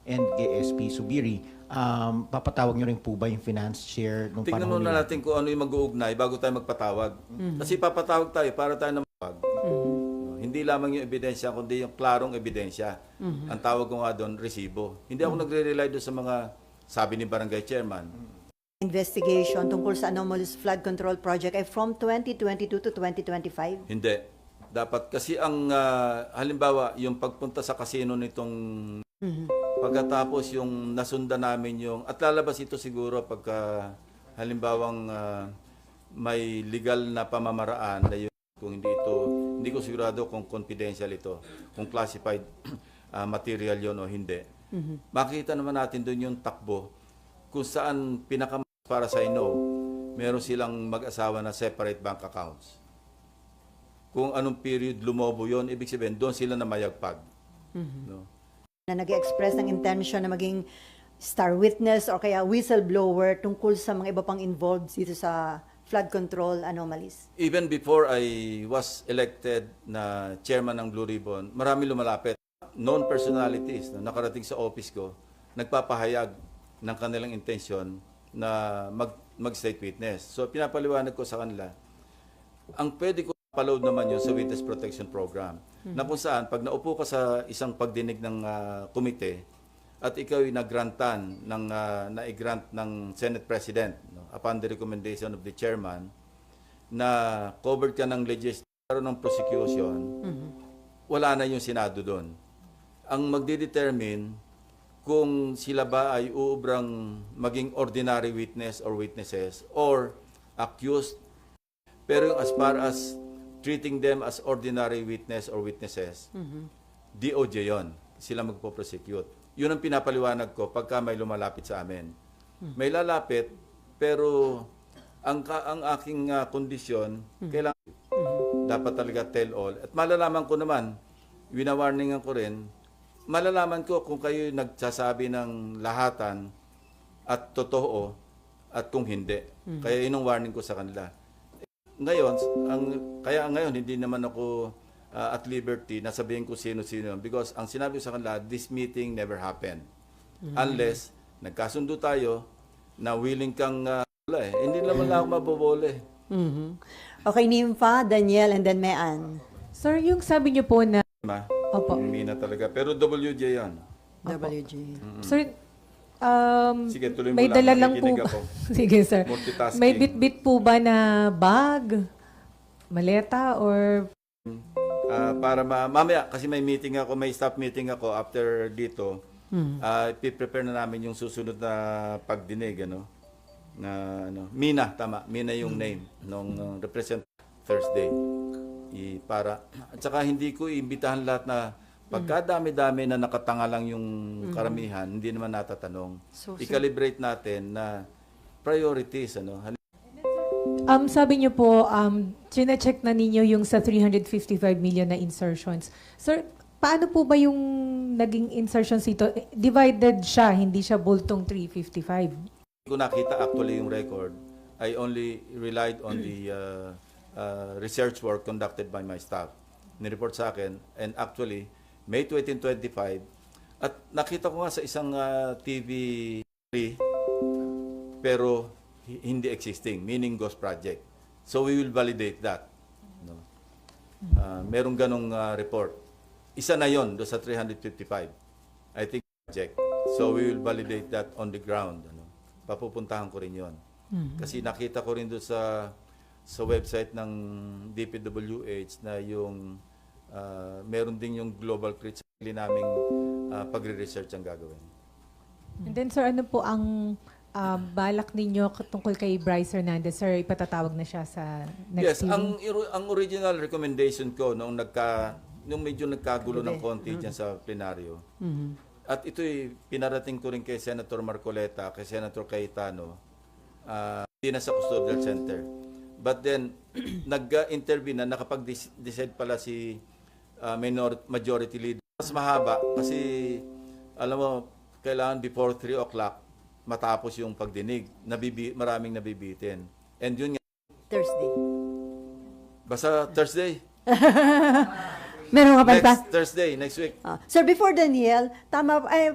and kay SP Subiri. Papatawag nyo rin po ba yung finance chair nung Tingnan panahon muna nila? natin kung ano yung mag-uugnay bago tayo magpatawag. Kasi papatawag tayo para tayo na mapag. Hindi lamang yung ebidensya, kundi yung klarong ebidensya. Ang tawag ko nga doon, resibo. Hindi ako nagre-rely doon sa mga sabi ni barangay chairman. Investigation tungkol sa anomalous flood control project ay from 2022 to 2025? Hindi. Dapat kasi ang halimbawa yung pagpunta sa casino nitong pagkatapos yung nasundan namin yung at lalabas ito siguro pagka halimbawang may legal na pamamaraan na yung, kung hindi ko sigurado kung confidential ito, kung classified material yon o hindi. Makita naman natin doon yung takbo kung saan para sa know, meron silang mag-asawa na separate bank accounts. Kung anong period lumobo yon, ibig sabihin, doon sila na mayagpag. No? Na nag-express ng intention na maging star witness o kaya whistleblower tungkol sa mga iba pang involved dito sa flood control anomalies? Even before I was elected na chairman ng Blue Ribbon, marami lumalapit. Known personalities na nakarating sa office ko, nagpapahayag ng kanilang intensyon na mag-state witness. So pinapaliwanag ko sa kanila, ang pwede ko upload naman yun sa Witness Protection Program. Na kung saan, pag naupo ka sa isang pagdinig ng komite at ikaw ay nagrantan, na-grant ng Senate President, no, upon the recommendation of the chairman, na covered ka ng legislation ng prosecution, wala na yung Senado doon. Ang magdidetermine kung sila ba ay uubrang maging ordinary witness or witnesses or accused. Pero yung as far as treating them as ordinary witness or witnesses, DOJ yon. Sila magpo-prosecute. Yun ang pinapaliwanag ko pagka may lumalapit sa amin. May lalapit, pero ang aking kondisyon, kailangan dapat talaga tell all. At malalaman ko naman, winawarningan ko rin, malalaman ko kung kayo nagsasabi ng lahatan at totoo at kung hindi. Kaya yun ang warning ko sa kanila. Ngayon, kaya ngayon hindi naman ako at liberty na sabihin ko sino-sino because ang sinabi ko sa kanila, this meeting never happened. Unless nagkasundo tayo na willing kang hindi naman lang ako mabobole. Okay, Nympha, Daniel, and then Mayan. Sir, yung sabi niyo po na... Opo. Hindi na talaga. Pero WJ yan. WG. Sir, Sige, tuloy mo may lang. dala lang po Nakikinig ba? ako. Sige, sir. Multitasking. May bit-bit po ba na bag, maleta, or... Para mamaya, kasi may meeting ako, may staff meeting ako after dito, ipiprepare na namin yung susunod na pagdinig, Mina, tama. Mina yung name nung represent Thursday. At saka hindi ko iimbitahan lahat na pagkadami-dami na nakatanga lang yung karamihan, hindi naman natatanong. I-calibrate natin na priorities, sabi niyo po, chine-check na ninyo yung sa 355 million na insertions. Sir, paano po ba yung naging insertions ito? Divided siya, hindi siya bultong 355. Kung nakita actually yung record, I only relied on the research work conducted by my staff. Nireport sa akin, and actually, May 2025, at nakita ko nga sa isang TV, pero hindi existing, meaning ghost project. So we will validate that. Merong ganong report. Isa na yon do sa 355. I think project. So we will validate that on the ground. Papupuntahan ko rin yon. Kasi nakita ko rin do sa website ng DPWH na yung meron din yung global critical naming pagre-research ang gagawin. And then, sir, ano po ang balak ninyo tungkol kay Bryce Hernandez? Sir, ipatatawag na siya sa next hearing? Ang original recommendation ko nung medyo nagkagulo ng konti dyan sa plenaryo, at ito'y pinarating ko rin kay Senator Marcoleta, kay Senator Cayetano, hindi na sa custodial center. But then, nag-intervene na nakapag-decide pala si majority leader. Mas mahaba kasi, alam mo, kailangan before 3 o'clock matapos yung pagdinig. Maraming nabibitin. And yun nga. Thursday. Basta Thursday. Meron nga pala. Next Thursday, next week. Sir, before Daniel,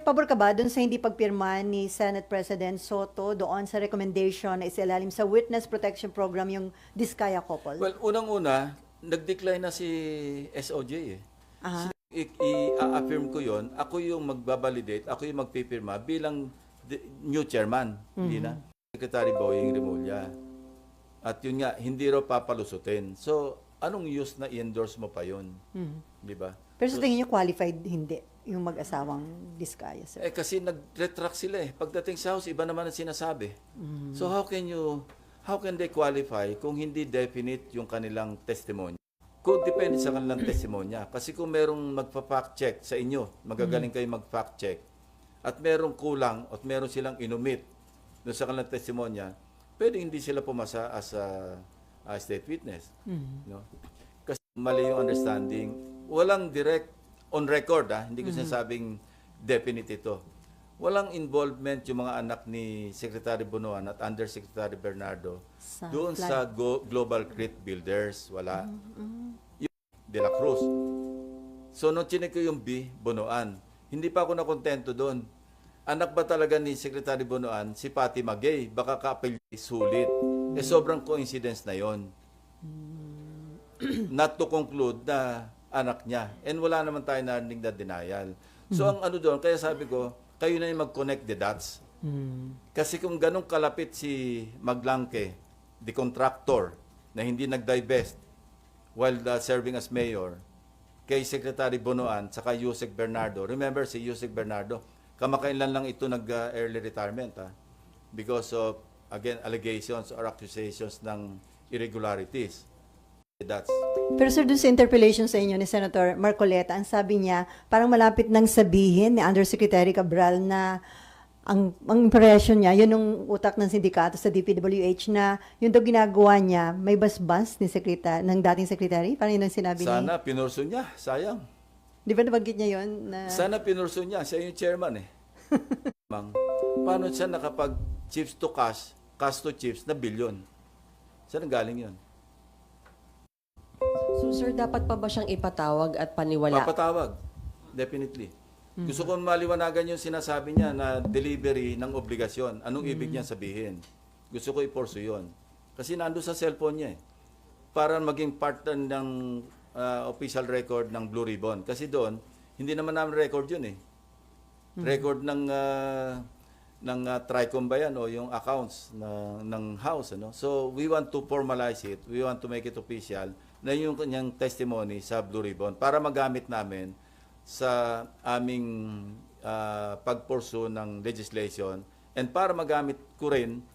pabor ka ba doon sa hindi pagpirma ni Senate President Soto doon sa recommendation na isilalim sa Witness Protection Program yung Diskaya couple? Well, unang-una, nag-decline na si SOJ eh. Aha. I-affirm ko yon. Ako yung magbabalidate, ako yung magpipirma bilang new chairman. Hindi na. Secretary Boying Remulla. At yun nga, hindi raw papalusutin. So, anong use na i-endorse mo pa yun? Di ba? Pero sa tingin niyo qualified hindi yung mag-asawang Diskaya, sir? Kasi nag-retract sila eh. Pagdating sa house, iba naman ang sinasabi. So, how can they qualify kung hindi definite yung kanilang testimony? Kung depende sa kanilang testimonya. Kasi kung merong magpa-fact check sa inyo, magagaling kayo mag-fact check, at merong kulang at meron silang inumit doon sa kanilang testimonya, pwede hindi sila pumasa as a state witness. No? Kasi mali yung understanding. Walang direct on record, hindi ko sinasabing definite ito. Walang involvement yung mga anak ni Secretary Bonoan at Undersecretary Bernardo doon sa Global Crit Builders. Wala. Yung De La Cruz. So, nung chinek ko yung B, Bonoan, hindi pa ako nakontento doon. Anak ba talaga ni Secretary Bonoan si Patty Magay? Baka ka-apel sulit. Sobrang coincidence na yon. Not to conclude na anak niya. And wala naman tayo narinig na denial. So, ang ano doon, kaya sabi ko, kayo na yung mag-connect the dots. Kasi kung ganong kalapit si Maglangke, the contractor, na hindi nag-divest while serving as mayor, kay Secretary Bonoan, saka Yusek Bernardo. Remember si Yusek Bernardo, kamakailan lang ito nag-early retirement because of, again, allegations or accusations ng irregularities. That's... Pero sir, dun sa interpellation sa inyo ni Senator Marcoleta, ang sabi niya, parang malapit nang sabihin ni Undersecretary Cabral na ang impression niya, yun yung utak ng sindikato sa DPWH na yung daw ginagawa niya, may basbas ni ng dating secretary? Parang yun ang sinabi niya. Sana pinurso niya, sayang. Di ba nabanggit niya yun? Na... Sana pinurso niya, siya yung chairman eh. Paano siya nakapag chips to cash to chips na billion? Saan ang galing yun? So sir, dapat pa ba siyang ipatawag at paniwala? Papatawag. Definitely. Gusto ko maliwanagan yung sinasabi niya na delivery ng obligasyon. Anong ibig niya sabihin? Gusto ko i-pursue yun. Kasi nando sa cellphone niya eh. Para maging partner ng official record ng Blue Ribbon. Kasi doon, hindi naman namin record yun eh. Record ng TRICOM ba yan o yung accounts ng house. Ano? So, we want to formalize it. We want to make it official na yung kanyang testimony sa Blue Ribbon para magamit namin sa aming pag-pursue ng legislation and para magamit ko rin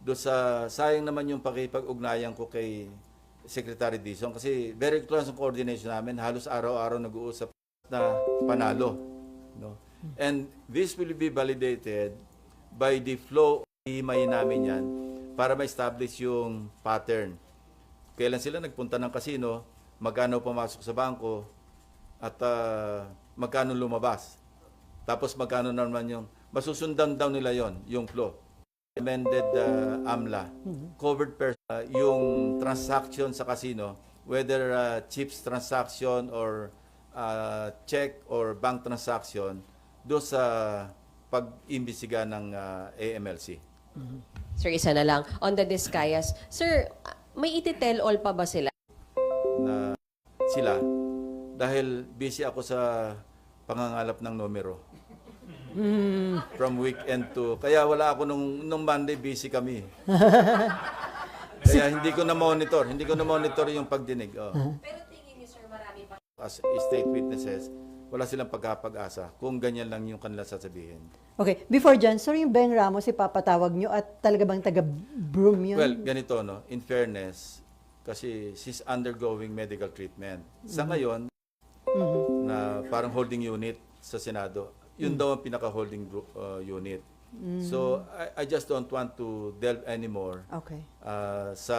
do sa sayang naman yung pakipag-ugnayan ko kay Secretary Dizon kasi very close ang coordination namin, halos araw-araw nag-uusap na panalo, no? And this will be validated by the flow, himayin namin yan para ma-establish yung pattern. Kailan sila nagpunta ng casino, magkano pumasok sa bangko, at magkano lumabas. Tapos magkano naman yung, masusundan daw nila yon yung flow. Amended AMLA, covered yung transaction sa casino, whether chips transaction or check or bank transaction, do sa pag-imbestiga ng AMLC. Sir, isa na lang. On the Discayas, sir, may iti-tell all pa ba sila? Na sila, dahil busy ako sa pangangalap ng numero. From weekend to... Kaya wala ako nung Monday, busy kami. Kaya hindi ko na-monitor yung pagdinig. Pero tingin niyo, sir, marami pa. As state witnesses, wala silang pagkapag-asa kung ganyan lang yung kanila sasabihin. Okay, before dyan, sorry yung Beng Ramos, ipapatawag nyo at talaga bang taga-broom yun? Well, ganito, no? In fairness, kasi she's undergoing medical treatment. Sa ngayon, na parang holding unit sa Senado, yun daw ang pinaka-holding unit. So, I just don't want to delve anymore Okay. sa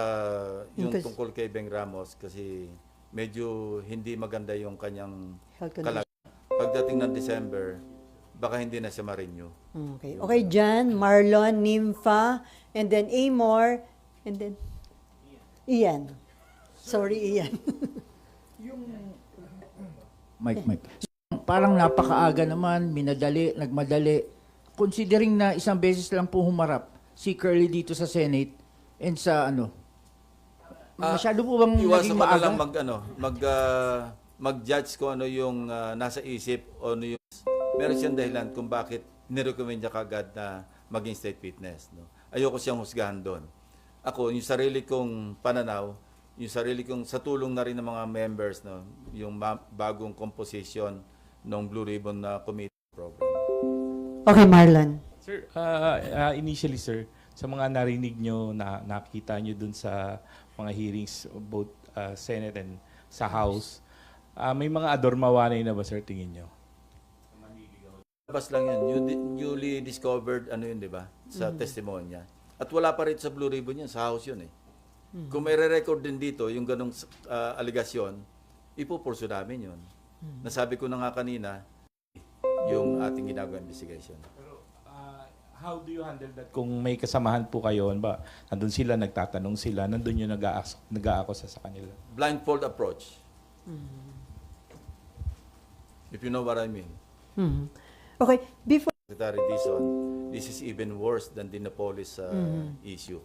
yung Because- tungkol kay Beng Ramos kasi medyo hindi maganda yung kanyang Health condition. kalagayan. Pagdating ng December, baka hindi na siya ma-renew. Okay. Okay, Jan, Marlon, Nympha, and then Amor, and then Ian. Sorry, Ian. Mike. So, parang napakaaga naman, nagmadali. Considering na isang beses lang po humarap si Curly dito sa Senate and sa masyado po bang Iwasan naging ko na maaga? lang mag-judge ko ano yung nasa isip o ano yung meron siyang dahilan kung bakit nirecommend niya kagad na maging state witness. No? Ayoko siyang husgahan doon. Ako, yung sarili kong pananaw, yung sarili kong sa tulong na rin ng mga members, no? Yung bagong composition ng Blue Ribbon na committee program. Okay, Marlon. Sir, initially sir, sa mga narinig nyo, nakita nyo dun sa mga hearings, both Senate and sa House, may mga adormawanay na ba sir tingin nyo? Labas lang yun. Newly discovered, ano yun, di ba? Sa testimonya. At wala pa rin sa Blue Ribbon yun, sa House yun eh. Kung may re-record din dito, yung ganong aligasyon, ipupurso namin yun. Nasabi ko na nga kanina, yung ating ginagawa investigation. Pero how do you handle that kung may kasamahan po kayo? Ba, nandun sila, nagtatanong sila, nandun yung nag-aakusa sa kanila? Blindfold approach. If you know what I mean. Okay, before Secretary Dizon, this is even worse than the Napolis issue.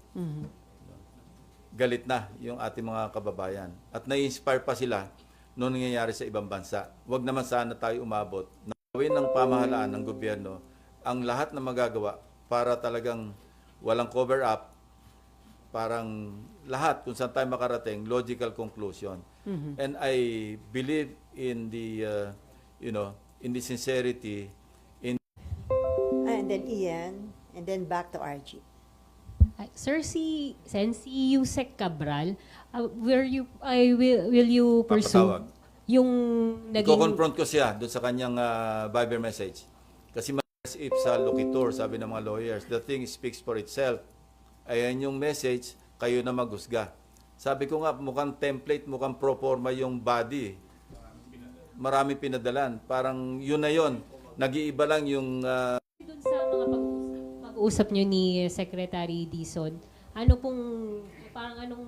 Galit na yung ating mga kababayan. At nai-inspire pa sila noong nangyayari sa ibang bansa. Huwag naman sana tayo umabot na gawin ng pamahalaan ng gobyerno ang lahat na magagawa para talagang walang cover-up, parang lahat kung saan tayo makarating, logical conclusion. And I believe in the, in the sincerity, and then Ian, and then back to RG. Sir, si Yusek Cabral, will you pursue Papatawag. yung naging... Iko-confront ko siya doon sa kanyang Viber message. Kasi mas if sa loquitur, sabi ng mga lawyers, the thing speaks for itself. Ayan yung message, kayo na maghusga. Sabi ko nga, mukhang template, mukhang pro forma yung body. Marami pinadalan. Parang yun na yun. Nag-iiba lang yung... Doon sa mga pag-uusap nyo ni Secretary Dizon, ano pong, parang anong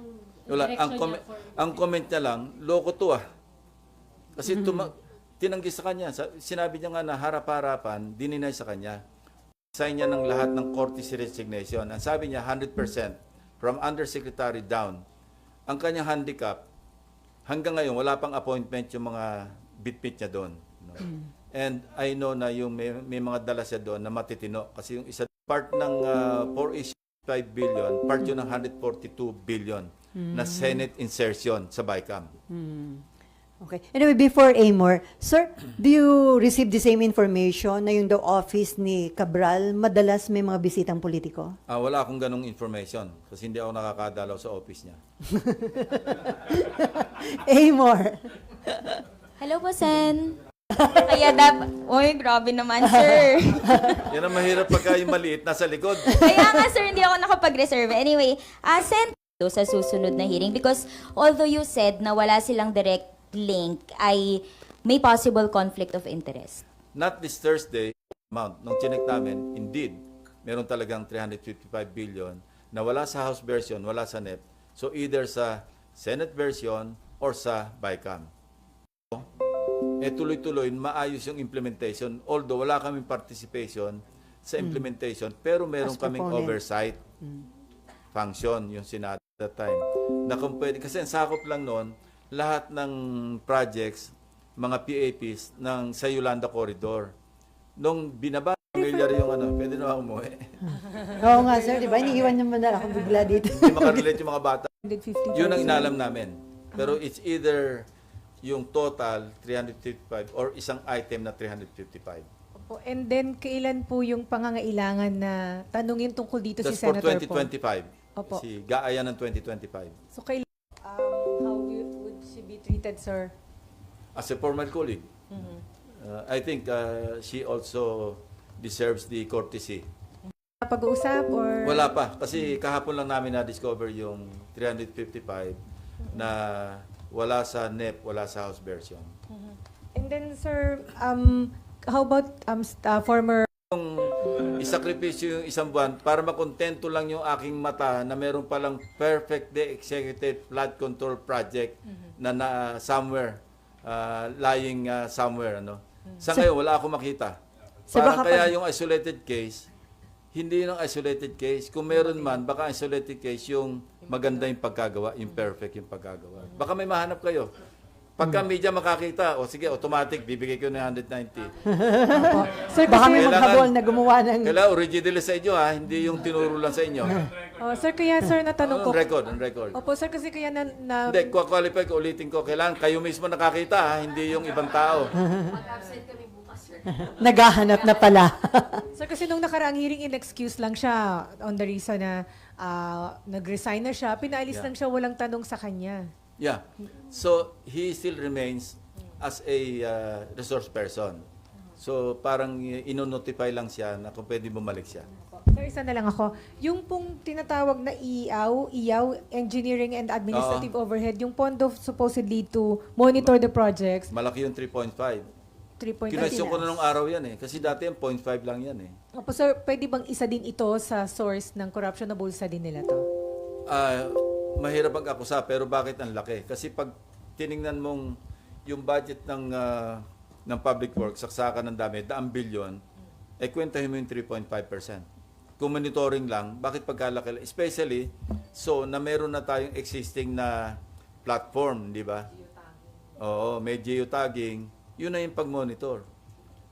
Wala, direction niya for... ang comment niya lang, loko to ah. Kasi tinanggi sa kanya. Sinabi niya nga na harap-harapan, dininay sa kanya. Sign niya ng lahat ng courtesy resignation. Ang sabi niya, 100% from undersecretary down. Ang kanyang handicap, hanggang ngayon, wala pang appointment yung mga bitbit niya doon. No? And I know na yung may mga dala siya doon na matitino. Kasi yung isa, part ng 4.5 billion, part yun ng 142 billion na Senate insertion sa BICAM. Okay. Anyway, before Amor, sir, do you receive the same information na yung daw office ni Cabral madalas may mga bisitang politiko? Wala akong ganong information kasi hindi ako nakakadalaw sa office niya. Amor. Hello po, Sen. Kaya uy, grabe naman, sir. Yan ang mahirap pagka yung maliit nasa likod. Kaya nga, sir, hindi ako nakapag-reserve. Anyway, Sen, sa susunod na hearing because although you said na wala silang direct link, ay may possible conflict of interest. Not this Thursday amount. Nung chinek namin, indeed, meron talagang 355 billion na wala sa House version, wala sa NEP. So either sa Senate version or sa BICAM. Tuloy-tuloy, maayos yung implementation. Although wala kaming participation sa implementation, pero meron As kaming proponent. oversight function, yung Senado at that time. Na kung pwede, kasi ang sakop lang noon, lahat ng projects, mga PAPs ng sa Yolanda Corridor. Nung binaba, familiar yung pwede na umuwi. Oo nga, sir, di ba? Iniiwan naman na ako bigla dito. Hindi makarelate yung mga bata. 150,000. Yun ang inalam namin. Pero it's either yung total 355 or isang item na 355. Opo. And then, kailan po yung pangangailangan na tanungin tungkol dito That's si for Senator Paul? 2025. Opo. Si Gaaya ng 2025. So, how would she be treated, sir? As a former colleague, I think she also deserves the courtesy. Pag-uusap or... Wala pa. Kasi kahapon lang namin na-discover yung 355 na wala sa NEP, wala sa House version. And then, sir, how about former... Kung isakripisyo yung isang buwan para makontento lang yung aking mata na meron palang perfect day executive flood control project na somewhere lying somewhere, ano. Sa ngayon, wala akong makita. Sir, Parang baka kaya yung isolated case, hindi yun ang isolated case. Kung meron man, baka isolated case yung maganda yung pagkagawa, yung perfect yung pagkagawa. Baka may mahanap kayo. Pagka media makakita, o sige, automatic, bibigay ko ng 190. Sir, Baka kasi, may Kailangan- maghabol na gumawa ng... Kailangan originally sa inyo, ha? Hindi yung tinuro lang sa inyo. sir, kaya sir, natanong ko. On record. Opo, sir, kasi kaya na Hindi, qualify ko, ulitin ko. Kailangan kayo mismo nakakita, ha? Hindi yung ibang tao. Naghahanap na pala. Sir, kasi nung nakaraang hearing, in-excuse lang siya on the reason na nag-resign na siya, pinaalis lang siya, walang tanong sa kanya. Yeah. So, he still remains as a resource person. So, parang ino-notify lang siya na kung pwede bumalik siya. Sir, isa na lang ako. Yung pong tinatawag na IAW, Engineering and Administrative Overhead, yung pondo supposedly to monitor the projects, Malaki yung 3.5. 3.9. Kinwestiyon ko na nung araw yan eh. Kasi dati yung 0.5 lang yan eh. Opo, sir, pwede bang isa din ito sa source ng corruption na bulsa din nila to? Mahirap mag-akusa, pero bakit ang laki? Kasi pag tiningnan mong yung budget ng public works, saksakan ng dami, 100 billion, kwentahin mo yung 3.5%. Kung monitoring lang, bakit pagkalaki? Especially, so na meron na tayong existing na platform, di ba? Oo, may geotagging, yun na yung pag-monitor.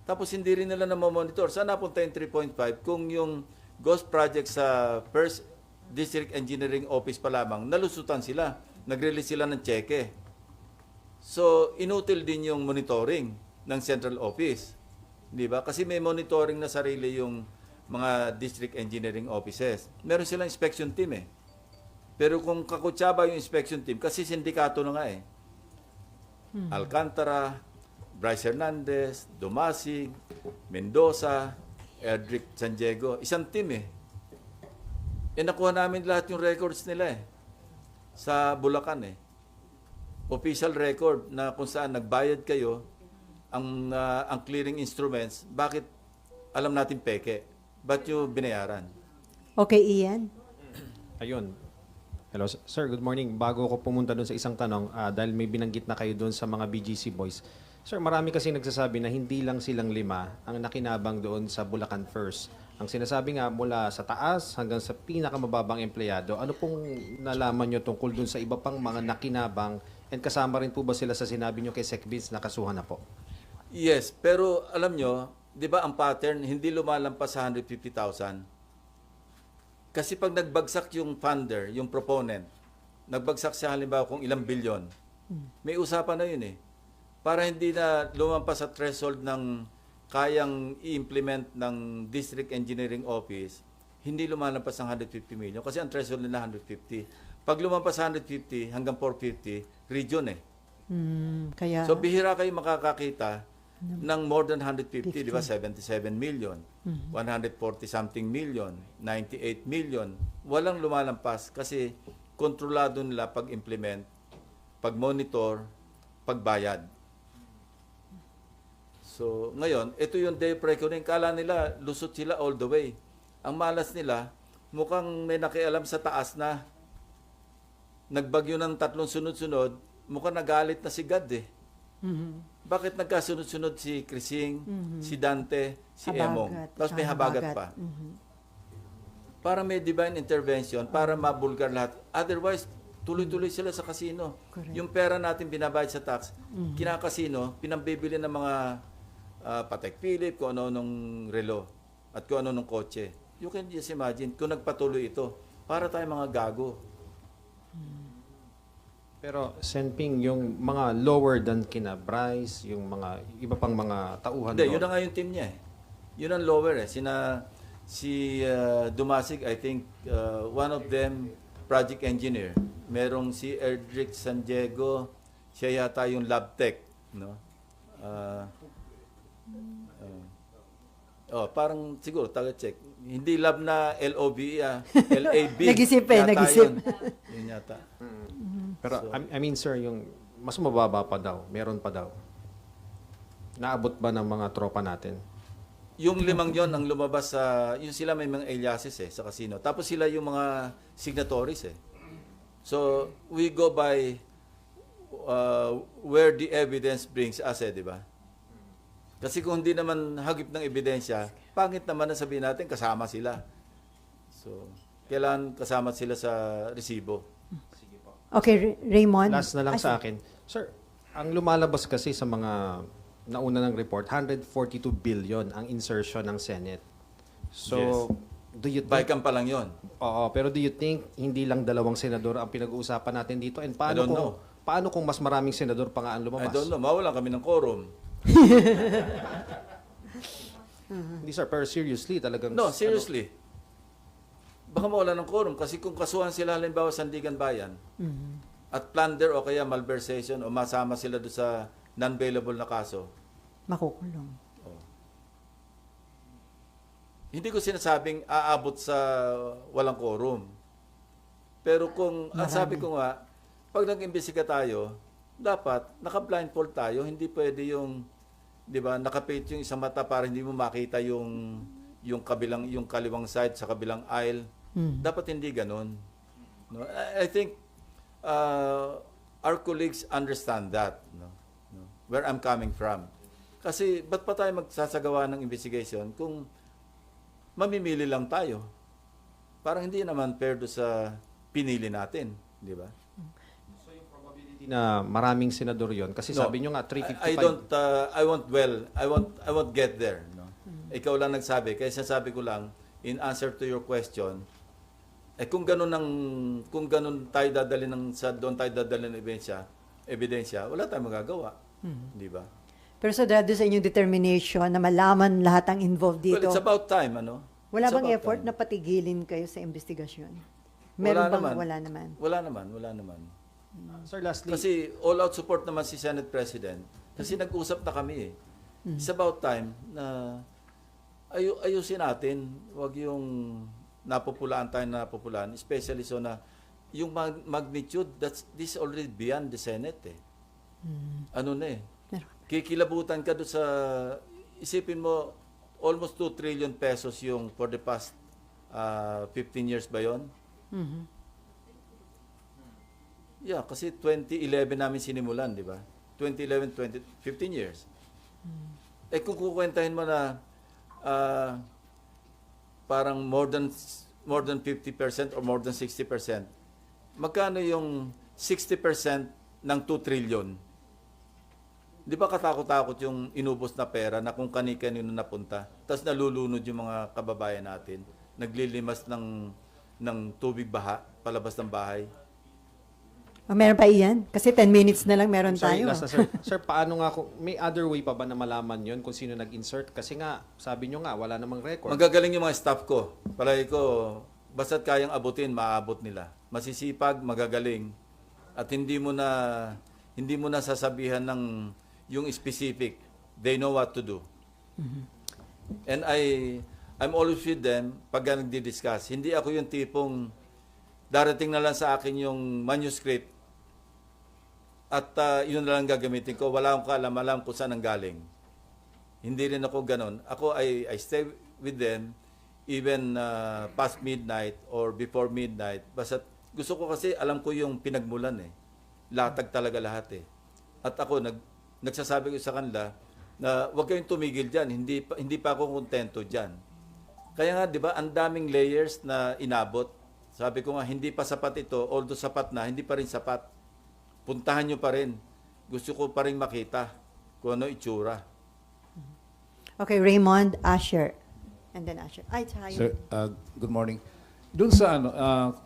Tapos hindi rin nila na-monitor. Saan napunta yung 3.5? Kung yung ghost project sa first District Engineering Office pa lamang, nalusutan sila. Nag-release sila ng cheque. So, inutil din yung monitoring ng Central Office. Di ba? Kasi may monitoring na sarili yung mga District Engineering Offices. Meron silang inspection team eh. Pero kung kakutsaba yung inspection team, kasi sindikato na nga eh. Alcantara, Bryce Hernandez, Dumasig, Mendoza, Erdrick San Diego. Isang team eh. Nakuha namin lahat yung records nila eh. Sa Bulacan eh. Official record na kung saan nagbayad kayo ang clearing instruments, bakit alam natin peke? Ba't yung binayaran? Okay, Ian? Ayun. Hello, sir. Good morning. Bago ko pumunta doon sa isang tanong, dahil may binanggit na kayo doon sa mga BGC boys. Sir, marami kasi nagsasabi na hindi lang silang 5 ang nakinabang doon sa Bulacan First. Ang sinasabi nga mula sa taas hanggang sa pinakamababang empleyado, ano pong nalaman nyo tungkol doon sa iba pang mga nakinabang and kasama rin po ba sila sa sinabi nyo kay Sec Vince na kasuhan na po? Yes, pero alam nyo, di ba ang pattern, hindi lumalampas sa 150,000? Kasi pag nagbagsak yung funder, yung proponent, nagbagsak siya halimbawa kung ilang bilyon, may usapan na yun eh. Para hindi na lumampas sa threshold ng kayang i-implement ng District Engineering Office, hindi lumalampas ng 150 million kasi ang threshold nila 150. Pag lumampas sa 150 hanggang 450, region eh. Kaya... So bihira kayo makakakita ng more than 150, di ba? 77 million, 140 something million, 98 million. Walang lumalampas kasi kontrolado nila pag-implement, pag-monitor, pagbayad. So, ngayon, ito yung day of reckoning. Kala nila, lusot sila all the way. Ang malas nila, mukhang may nakialam sa taas na nagbagyo ng 3 sunod-sunod, mukhang nagalit na si God eh. Bakit nagkasunod-sunod si Crising, si Dante, si Emong? Tapos may habagat pa. Para may divine intervention, para mabulgar lahat. Otherwise, tuloy-tuloy sila sa casino. Correct. Yung pera natin binabayad sa tax, kinakasino, pinambibili ng mga Patek Philippe, kung ano-anong relo, at kung ano-anong kotse. You can just imagine, kung nagpatuloy ito, para tayo mga gago. Pero, Senping, yung mga lower than kina Bryce, yung mga iba pang mga tauhan Hindi, doon. yun na nga yung team niya eh. Yun ang lower eh. Si Dumasig, I think, one of them, project engineer. Merong si Erdrick San Diego, siya yata yung lab tech. No? Parang siguro, taga-check. Hindi lab na LOB, LAB. Nag-isip eh, Yata nag-isip. Yun yata. Pero, I mean, sir, yung mas mababa pa daw, meron pa daw. Naabot ba ng mga tropa natin? Yung 5 yon ang lumabas sa, yung sila may mga aliases eh, sa casino. Tapos sila yung mga signatories eh. So, we go by where the evidence brings us, di ba? Kasi kung hindi naman hagip ng ebidensya, pangit naman na sabihin natin kasama sila. So, kailangan kasama sila sa resibo. Okay, Raymond. Last na lang sa akin. Sir, ang lumalabas kasi sa mga nauna ng report, 142 billion ang insertion ng Senate. So, Yes. do you think... Baikan pa lang yon. Oo, pero do you think hindi lang dalawang senador ang pinag-uusapan natin dito? And I don't know. paano kung mas maraming senador pa nga ang I lumabas? don't know, mawalan kami ng quorum. Hindi sir, pero seriously talagang... No, seriously. Baka mawala ng quorum kasi kung kasuhan sila halimbawa Sandigan Bayan at plunder o kaya malversation o masama sila doon sa non-bailable na kaso, Makukulong. hindi ko sinasabing aabot sa walang quorum. Pero kung, ang sabi ko nga, pag nag-imbestiga tayo, dapat naka-blindfold tayo, hindi pwede yung, di ba, nakapit yung isang mata para hindi mo makita yung kaliwang side sa kabilang aisle. Dapat hindi ganun. No? I think our colleagues understand that. No? Where I'm coming from. Kasi ba't pa tayo magsasagawa ng investigation kung mamimili lang tayo? Parang hindi naman fair do sa pinili natin, di ba? na maraming senador yon kasi No, sabi nyo nga 355. I won't get there, no. Ikaw lang nagsabi, kaya sinasabi ko lang in answer to your question, kung ganun tayo dadali doon tayo dadali ng ebidensya, wala tayong magagawa, di ba? Pero sa dahil sa inyong determination na malaman lahat ang involved dito, Well, it's about time, ano? wala It's bang about effort time. na patigilin kayo sa investigasyon? Meron bang wala naman? Wala naman. Sir, lastly, Kasi all-out support naman si Senate President. Kasi nag-usap na kami eh. It's about time na ayusin natin. Huwag yung napopulaan tayo na napopulaan. Especially so na yung magnitude, this is already beyond the Senate eh. Ano na eh. Kikilabutan ka doon sa, isipin mo, almost 2 trillion pesos yung for the past 15 years ba yun? Yeah, kasi 2011 namin sinimulan, di ba? 2011, 15 years. Kung kukwentahin mo na parang more than 50% or more than 60%, magkano yung 60% ng 2 trillion? Di ba katakot-takot yung inubos na pera na kung kani-kanino napunta, tapos nalulunod yung mga kababayan natin, naglilimas ng tubig baha, palabas ng bahay. Meron pa iyan? Kasi 10 minutes na lang meron sorry, tayo. last na, sir. Sir, paano nga may other way pa ba na malaman yon kung sino nag-insert? Kasi nga, sabi nyo nga, wala namang record. Magagaling yung mga staff ko. Palagi ko, basta't kayang abutin, maaabot nila. Masisipag, magagaling. At hindi mo na sasabihan ng yung specific. They know what to do. And I'm always with them pag nagdi-discuss. Hindi ako yung tipong darating na lang sa akin yung manuscript at yun na lang gagamitin ko. Wala akong kaalam-alam kung saan ang galing. Hindi rin ako ganon. Ako, I stay with them even past midnight or before midnight. Basta gusto ko kasi alam ko yung pinagmulan eh. Latag talaga lahat eh. At ako, nagsasabi ko sa kanila na huwag kayong tumigil dyan. Hindi pa ako kontento dyan. Kaya nga, di ba, ang daming layers na inabot. Sabi ko nga, hindi pa sapat ito. Although sapat na, hindi pa rin sapat. Puntahan nyo pa rin. Gusto ko pa rin makita kung ano itsura. Okay, Raymond, Asher. And then Asher. Ay, tayo. Sir, good morning. Doon sa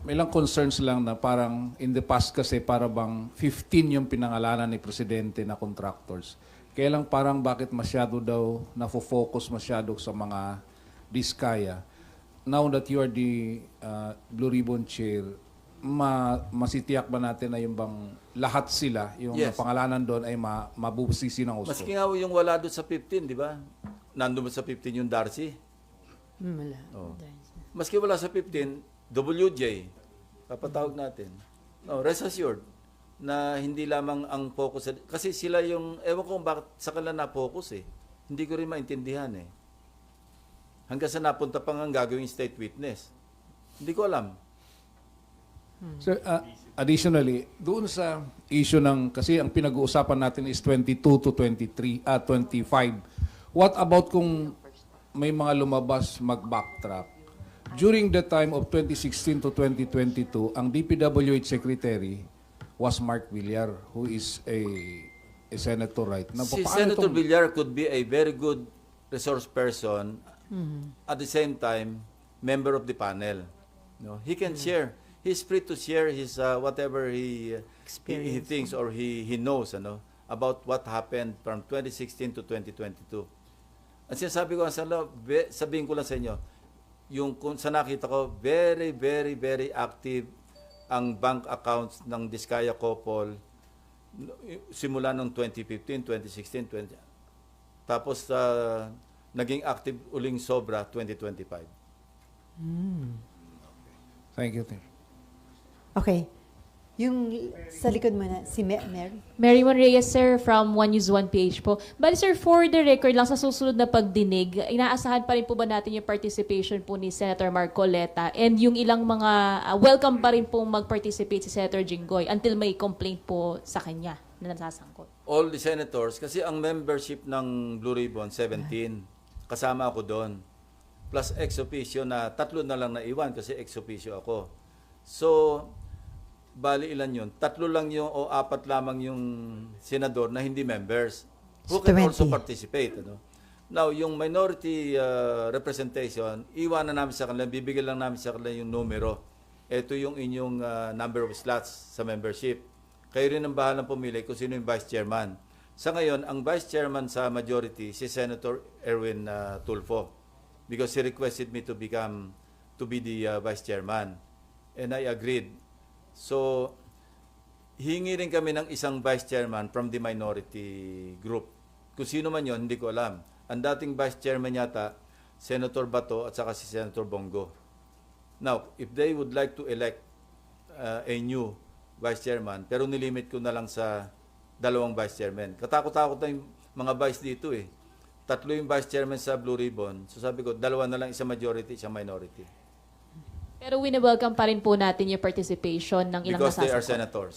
may lang concerns lang na parang in the past kasi para bang 15 yung pinangalanan ni Presidente na contractors. Kaya lang parang bakit masyado daw nafo-focus masyado sa mga diskaya. Now that you are the Blue Ribbon Chair, masitiyak ba natin na yung bang lahat sila, yung Yes. pangalanan doon ay mabubusisi ng gusto? Maski nga yung wala doon sa 15, di ba? Nandun sa 15 yung Darcy. Wala. Oh. Maski wala sa 15, WJ, papatawag natin. No, rest assured na hindi lamang ang focus. Kasi sila yung, ewan ko bakit sa kanila na-focus eh. Hindi ko rin maintindihan eh. Hanggang sa napunta pa nga gagawing state witness. Hindi ko alam. Sir, additionally, doon sa issue ng, kasi ang pinag-uusapan natin is 22 to 25. What about kung may mga lumabas mag-backtrack? During the time of 2016 to 2022, ang DPWH Secretary was Mark Villar, who is a senator, right? Si paano Senator itong- Villar could be a very good resource person, at the same time, member of the panel. No, he can share. He's free to share his whatever he thinks or he knows about what happened from 2016 to 2022. Ang sinasabi ko sabihin ko lang sa inyo, yung kung sa nakita ko, very, very, very active ang bank accounts ng Diskaya Couple simula noong 2015, 2016, tapos naging active uling sobra 2025. Thank you, Tim. Okay. Yung sa likod mo na, si Mary. Mary Mon Reyes, sir, from One News One PH po. Bali, sir, for the record lang, sa susunod na pagdinig, inaasahan pa rin po ba natin yung participation po ni Senator Marcoleta and yung ilang mga welcome pa rin po mag-participate si Senator Jinggoy until may complaint po sa kanya na nasasangkot? All the senators, kasi ang membership ng Blue Ribbon, 17. Kasama ako doon. Plus ex officio na 3 na lang naiwan kasi ex officio ako. So, bali ilan yun? 3 lang yung o 4 lamang yung senador na hindi members who can 20. also participate. Now, yung minority representation, iwanan namin sa kanila, bibigyan lang namin sa kanila yung numero. Ito yung inyong number of slots sa membership. Kayo rin ang bahalang pumili kung sino yung vice chairman. Sa ngayon, ang vice chairman sa majority, si Senator Erwin Tulfo, because he requested me to be the vice chairman. And I agreed. So, hingi rin kami ng isang vice chairman from the minority group. Kung sino man yon, hindi ko alam. Ang dating vice chairman yata, Senator Bato at saka si Senator Bongo. Now, if they would like to elect a new vice chairman, pero nilimit ko na lang sa 2 vice chairman. Katakot-takot na yung mga vice dito eh. 3 yung vice chairman sa Blue Ribbon. So sabi ko, 2 na lang, isang majority, isang minority. Pero wini-welcome pa rin po natin yung participation ng ilang Because they are nasasangkot. senators.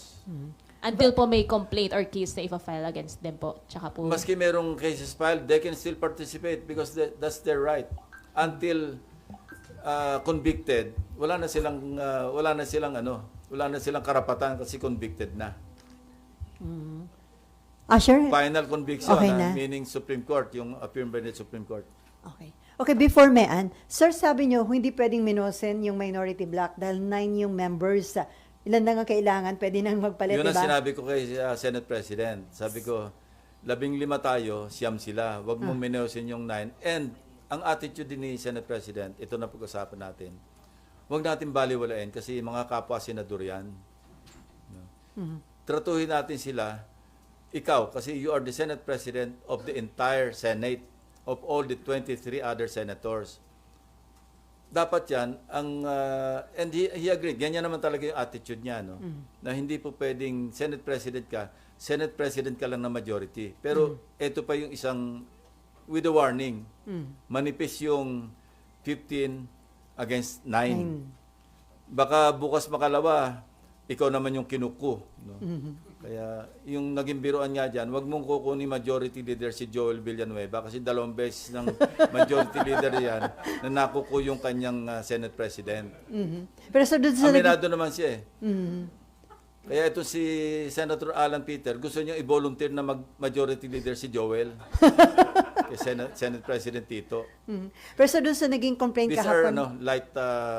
Until po may complaint or case na ipa-file against them po. Tsaka po. Maski merong cases filed, they can still participate because that's their right. Until convicted, wala na silang karapatan kasi convicted na. Sure. Final conviction, Okay na. meaning Supreme Court, yung affirmed by the Supreme Court. Okay. Okay, before Mean, sir, sabi nyo, hindi pwedeng minosen yung minority block dahil 9 yung members. Ilan na nga kailangan, pwede nang magpalit, Yun ang diba? sinabi ko kay Senate President. Sabi ko, 15 tayo, siyam sila. Huwag mong minosen yung 9. And ang attitude din ni Senate President, ito na pag-usapan natin, huwag natin baliwalain kasi mga kapwa senador yan. Tratuhin natin sila, ikaw, kasi you are the Senate President of the entire Senate, of all the 23 other senators. Dapat yan, and he agreed, ganyan naman talaga yung attitude niya, no? Na hindi po pwedeng Senate President ka lang na majority. Pero ito pa yung isang, with a warning, manipis yung 15 against 9. Baka bukas makalawa, ikaw naman yung kinuko. No? Kaya yung naging biruan nga dyan, wag mong kukunin majority leader si Joel Villanueva kasi 2 beses ng majority leader yan na nakuko yung kanyang Senate President. Pero so doon sa Aminado naman siya eh. Kaya ito si Senator Alan Peter, gusto niya i-volunteer na majority leader si Joel. Kay Senate President Tito. Pero so doon sa naging complaint These are kahapon,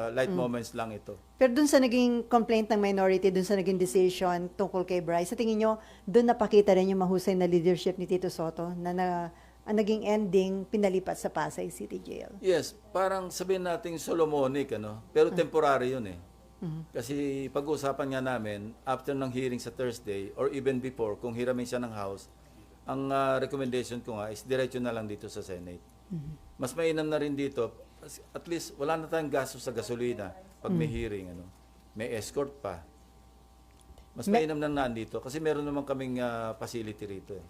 light moments lang ito. pero doon sa naging complaint ng minority, doon sa naging decision tungkol kay Bryce, sa tingin nyo, doon napakita rin yung mahusay na leadership ni Tito Soto na ang naging ending, pinalipat sa Pasay City Jail. Yes, parang sabihin natin Solomonic, pero temporary yun eh. Kasi pag-uusapan nga namin, after ng hearing sa Thursday, or even before, kung hiramin siya ng House, ang recommendation ko nga is diretso na lang dito sa Senate. Mas mainam na rin dito, at least wala na tayong gastos sa gasolina pag may hearing, may escort pa. Mas mainam na nandito kasi meron naman kaming facility rito eh.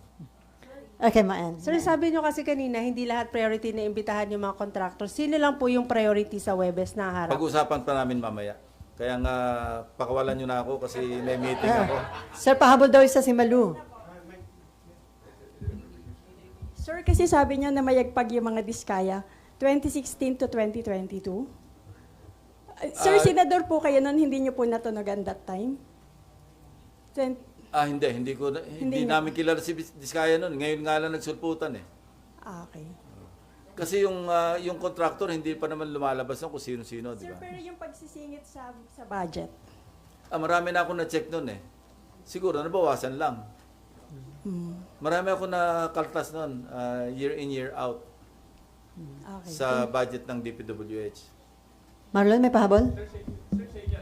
Okay, Maan. Sir, sabi nyo kasi kanina, hindi lahat priority na imbitahan yung mga contractors. Sino lang po yung priority sa Webes na harap? Pag-usapan pa namin mamaya. Kaya nga, pakawalan nyo na ako kasi may meeting ako. Sir, pahabol daw isa si Malu. Sir, kasi sabi niyo na mayagpag yung mga diskaya, 2016 to 2022. Sir, senador po kayo noon, hindi niyo po natunogan that time? Hindi namin kilala si Diskaya noon. Ngayon nga lang nagsulputan eh. Okay. Kasi yung contractor hindi pa naman lumalabas kung sino-sino, di Sir, ba? pero yung pagsisingit sa budget, Marami na ako na-check noon eh. Siguro nabawasan lang. Marami ako na-kaltas noon, year in, year out, okay. sa budget ng DPWH. Marlon, may pahabol? Sir,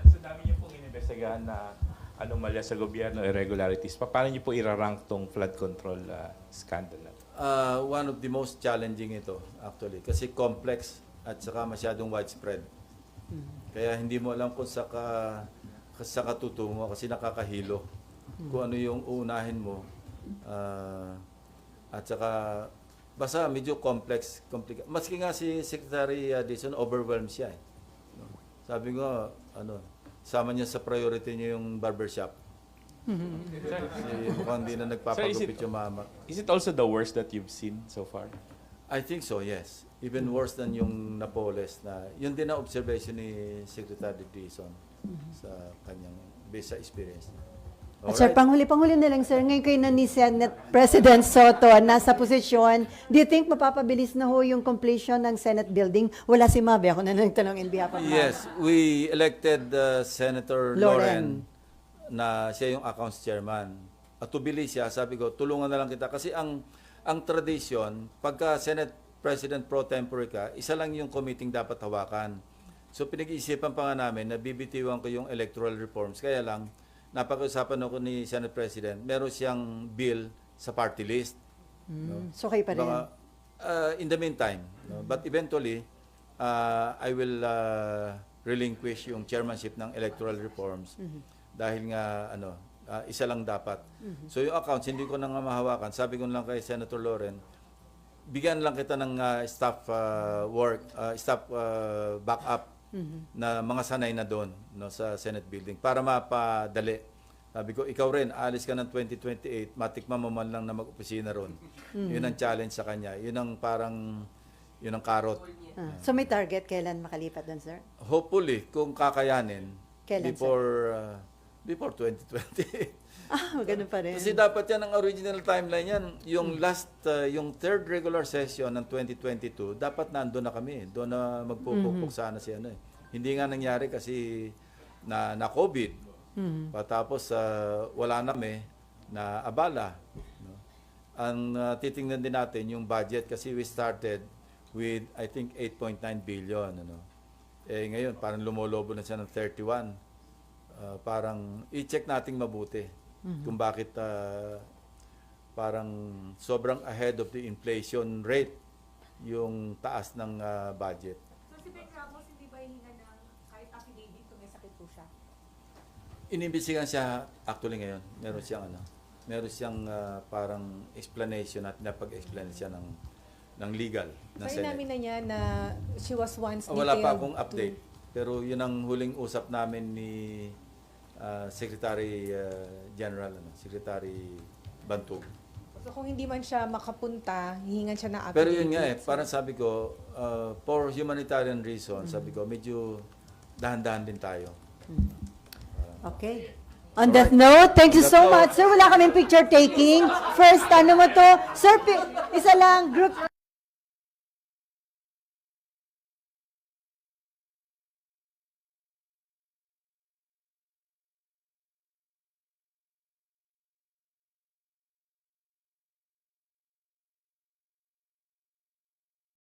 sa dami niyo pong inimbestigahan na anomalya sa gobyerno, irregularities, paano niyo po irarank tong flood control scandal? One of the most challenging ito, actually. Kasi complex at saka masyadong widespread. Kaya hindi mo alam kung sa katutungo kasi nakakahilo. Kung ano yung uunahin mo. At saka, basta medyo complex. Maski nga si Secretary Dizon, overwhelmed siya eh. Sabi ko, sama niya sa priority niya yung barbershop. Mukhang hindi na nagpapagupit yung mama. Is it also the worst that you've seen so far? I think so, yes. Even worse than yung Napoles na, yun din ang observation ni Secretary Dizon sa kanyang based sa experience. At sir, panghuli na lang sir, ngayon kayo na ni Senate President Soto nasa posisyon, do you think mapapabilis na ho yung completion ng Senate building? Wala si Mabe, ako na nagtanong in behalf of Mabe. Yes, we elected Senator Loren na siya yung accounts chairman. At tubilis siya, sabi ko, tulungan na lang kita. Kasi ang tradisyon, pagka Senate President pro tempore ka, isa lang yung committee dapat hawakan. So pinag-iisipan pa nga namin na bibitiwan ko yung electoral reforms. Kaya lang, napag-usapan ako ni Senate President, meron siyang bill sa party list. No? So kayo pa rin? In the meantime, no? But eventually, I will relinquish yung chairmanship ng electoral reforms dahil nga isa lang dapat. So yung accounts, hindi ko na nga mahawakan. Sabi ko lang kay Senator Loren, bigyan lang kita ng staff backup na mga sanay na doon sa Senate building para mapadali. Sabi ko, ikaw rin, alis ka ng 2028, matikman mo man lang na mag-opisina ron. Yun ang challenge sa kanya. Yun ang karot. So may target kailan makalipat doon, sir? Hopefully, kung kakayanin, Kailan, before 2028. Ganun pa rin. Kasi dapat yan ang original timeline yan. Yung yung third regular session ng 2022, dapat nandun na kami. Doon na magpupukpuk sana si Hindi nga nangyari kasi na COVID. Patapos wala na abala. No? Ang titingnan din natin yung budget kasi we started with I think 8.9 billion. Ngayon parang lumolobo na siya ng 31. Parang i-check nating mabuti. Kung bakit parang sobrang ahead of the inflation rate yung taas ng budget. So si Ben Ramos, hindi ba hihinga ng kahit affidavit kung may sakit po siya? Inimbestigahan siya actually ngayon. Meron siyang parang explanation at napag-explain siya ng legal ng Sabi Senate. namin na niya na she was once Wala pa detailed akong update. Pero yun ang huling usap namin ni Secretary General, Secretary Bantog. So kung hindi man siya makapunta, hihingan siya na affidavit. Pero yun nga parang sabi ko, for humanitarian reasons, sabi ko, medyo dahan-dahan din tayo. Okay. On that note, thank you so much. Sir, wala kaming picture taking. First, mo to? Sir, isa lang, group.